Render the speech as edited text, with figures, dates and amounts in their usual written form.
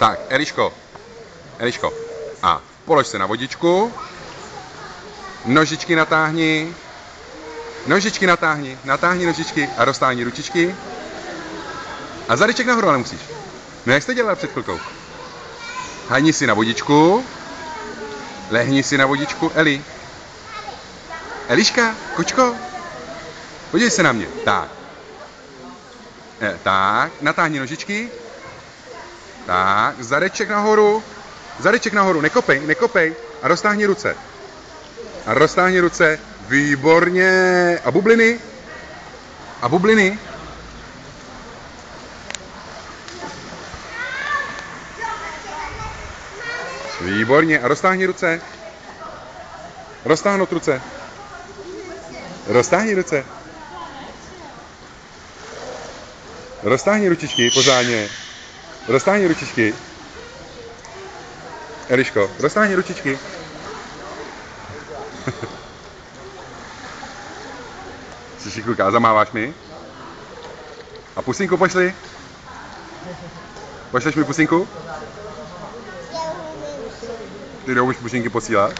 Tak, Eliško. A polož se na vodičku. Nožičky natáhni. Natáhni nožičky a roztáhni ručičky. A zadeček nahoru ale musíš. No jak jste dělala před chvilkou? Hajni si na vodičku. Lehni si na vodičku, Eli. Eliška, kočko. Podívej se na mě. Tak. Tak, natáhni nožičky. Tak, zadeček nahoru. Nekopej. A roztáhni ruce. Výborně. A bubliny. Výborně. A roztáhni ruce. Roztáhnout ruce. Roztáhni ruce. Roztáhni ručičky pořádně. Roztáhni ručičky. Eliško, roztáhni ručičky. Jsi šikulka, zamáváš mi? A pusinku pošli? Pošleš mi pusinku? Ty neumíš pusinky posílat?